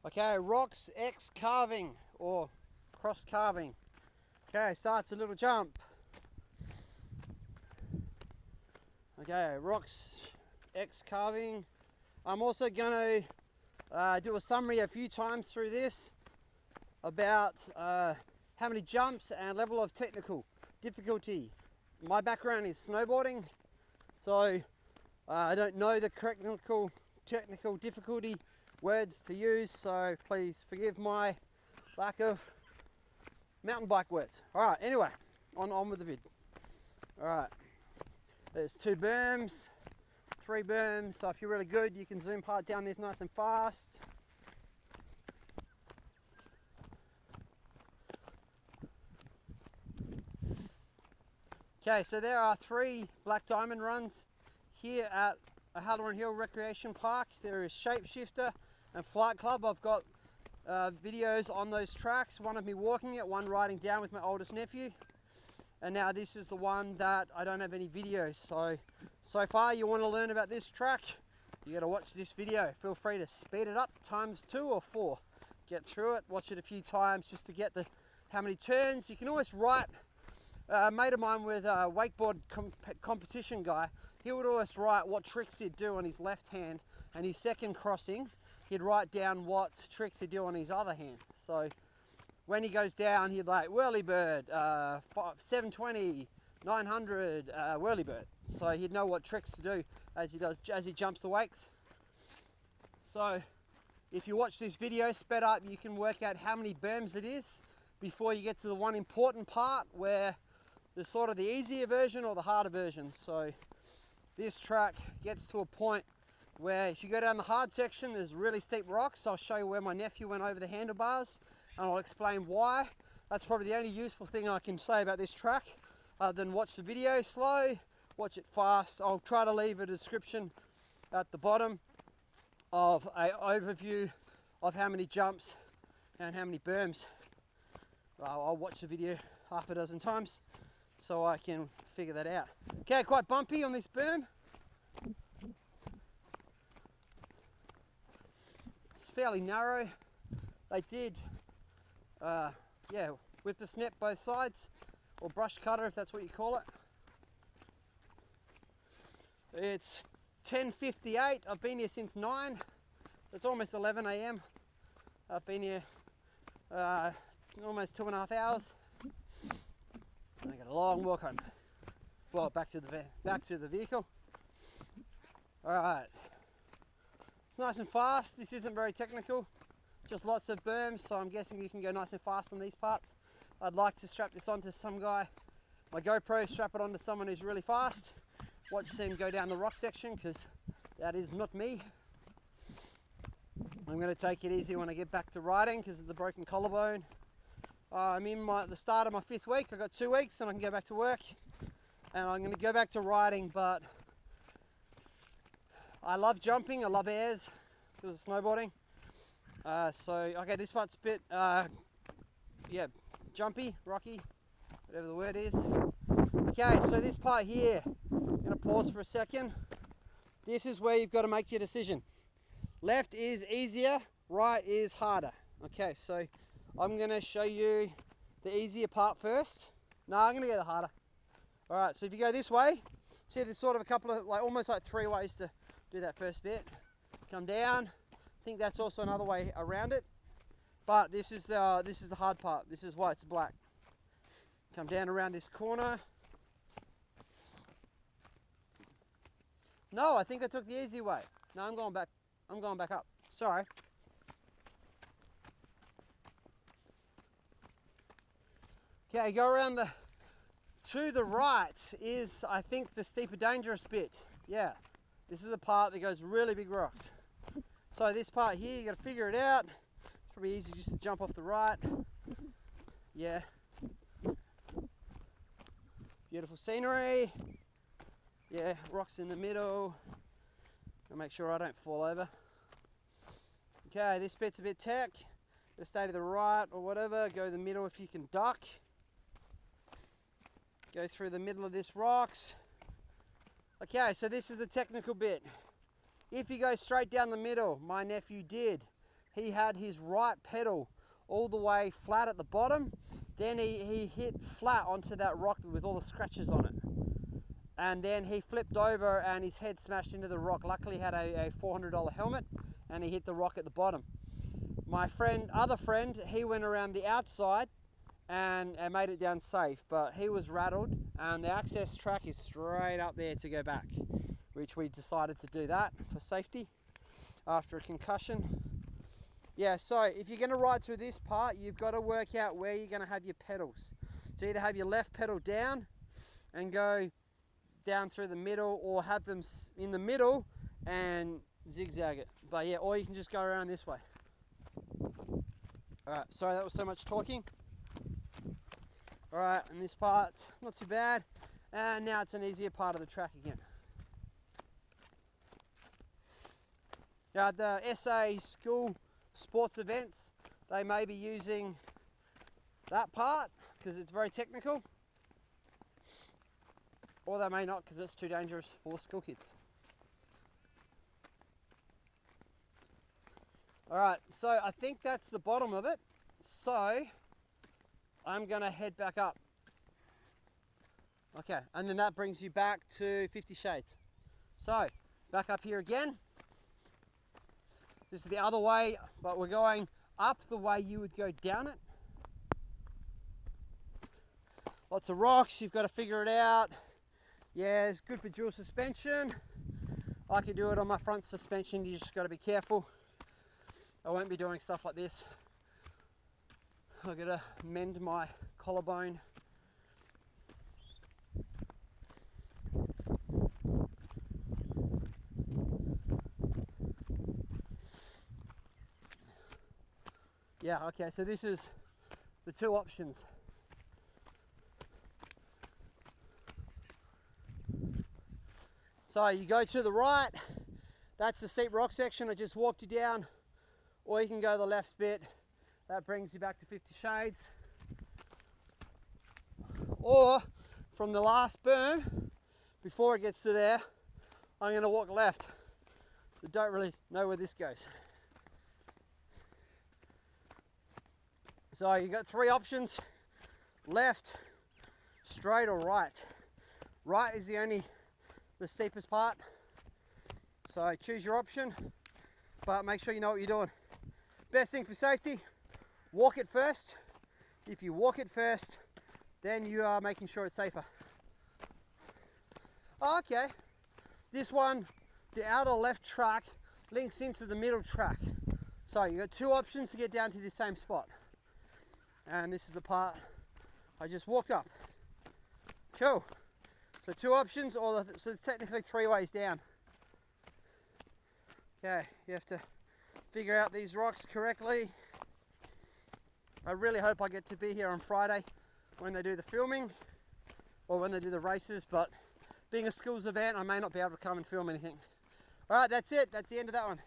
Okay, rocks X carving or cross carving. Okay, starts a little jump. Okay, rocks X carving. I'm also going to do a summary a few times through this about how many jumps and level of technical difficulty. My background is snowboarding, so I don't know the correct technical difficulty words to use, so please forgive my lack of mountain bike words. Alright, anyway, on with the vid. Alright, there's 2 berms, 3 berms, so if you're really good you can zoom part down this nice and fast. Okay, so there are 3 black diamond runs here at Halloran Hill Recreation Park. There is Shapeshifter and Flight Club. I've got videos on those tracks, one of me walking it, one riding down with my oldest nephew, and now this is the one that I don't have any videos. So far you want to learn about this track, you got to watch this video. Feel free to speed it up times 2 or 4, get through it, watch it a few times just to get how many turns. You can always write. A mate of mine with a wakeboard competition guy, he would always write what tricks he'd do on his left hand, and his second crossing he'd write down what tricks he'd do on his other hand. So when he goes down, he'd like whirly bird, 720, 900 whirly bird. So he'd know what tricks to do as he jumps the wakes. So if you watch this video sped up, you can work out how many berms it is before you get to the one important part where there's sort of the easier version or the harder version. So this track gets to a point where if you go down the hard section, there's really steep rocks. I'll show you where my nephew went over the handlebars and I'll explain why. That's probably the only useful thing I can say about this track, other than watch the video slow, watch it fast. I'll try to leave a description at the bottom of an overview of how many jumps and how many berms. I'll watch the video half a dozen times so I can figure that out. Okay, quite bumpy on this berm. It's fairly narrow. They did, whippersnap both sides, or brush cutter if that's what you call it. It's 10:58. I've been here since 9. So it's almost 11 a.m. I've been here almost 2.5 hours. I got a long walk home. Well, back to the vehicle. All right, it's nice and fast. This isn't very technical, just lots of berms, so I'm guessing you can go nice and fast on these parts. I'd like to strap this onto some guy, my GoPro, strap it onto someone who's really fast, watch them go down the rock section, because that is not me. I'm going to take it easy when I get back to riding because of the broken collarbone. I'm in the start of my 5th week. I've got 2 weeks and I can go back to work, and I'm going to go back to riding. But I love jumping, I love airs because of snowboarding. Okay, this part's a bit jumpy, rocky, whatever the word is. Okay, so this part here, I'm going to pause for a second. This is where you've got to make your decision. Left is easier, right is harder. Okay, so I'm going to show you the easier part first. No, I'm going to go the harder. Alright, so if you go this way, see there's sort of a couple of, almost like 3 ways to do that first bit. Come down, I think that's also another way around it. But this is the hard part. This is why it's black. Come down around this corner. No, I think I took the easy way. No, I'm going back up. Sorry. Okay, go around to the right is, I think, the steeper dangerous bit. Yeah, this is the part that goes really big rocks. So this part here, you got to figure it out. It's probably easy just to jump off the right. Yeah. Beautiful scenery. Yeah, rocks in the middle. Gotta make sure I don't fall over. Okay, this bit's a bit tech. Gotta stay to the right or whatever. Go to the middle if you can duck. Go through the middle of this rocks. Okay, so this is the technical bit. If you go straight down the middle, my nephew did, he had his right pedal all the way flat at the bottom. Then he hit flat onto that rock with all the scratches on it. And then he flipped over and his head smashed into the rock. Luckily he had a $400 helmet and he hit the rock at the bottom. My other friend, he went around the outside and made it down safe, but he was rattled, and the access track is straight up there to go back, which we decided to do that for safety after a concussion. Yeah, so if you're going to ride through this part, you've got to work out where you're going to have your pedals. So either have your left pedal down and go down through the middle, or have them in the middle and zigzag it. But yeah, or you can just go around this way. Alright, sorry that was so much talking. Alright, and this part's not too bad. And now it's an easier part of the track again. Now the SA school sports events, they may be using that part because it's very technical. Or they may not because it's too dangerous for school kids. Alright, so I think that's the bottom of it. So I'm going to head back up. Okay, and then that brings you back to 50 Shades. So, back up here again. This is the other way, but we're going up the way you would go down it. Lots of rocks, you've got to figure it out. Yeah, it's good for dual suspension. I can do it on my front suspension, you just got to be careful. I won't be doing stuff like this. I've got to mend my collarbone. Yeah, okay, so this is the two options. So you go to the right, that's the steep rock section I just walked you down, or you can go the left bit, that brings you back to 50 Shades. Or from the last berm, before it gets to there, I'm going to walk left. So don't really know where this goes. So you got three options: left, straight, or right. Right is the steepest part. So choose your option, but make sure you know what you're doing. Best thing for safety, walk it first. If you walk it first, then you are making sure it's safer. Okay, this one, the outer left track links into the middle track. So you got two options to get down to the same spot. And this is the part I just walked up. Cool. So two options, so it's technically three ways down. Okay, you have to figure out these rocks correctly. I really hope I get to be here on Friday when they do the filming, or when they do the races, but being a schools event, I may not be able to come and film anything. Alright, that's it. That's the end of that one.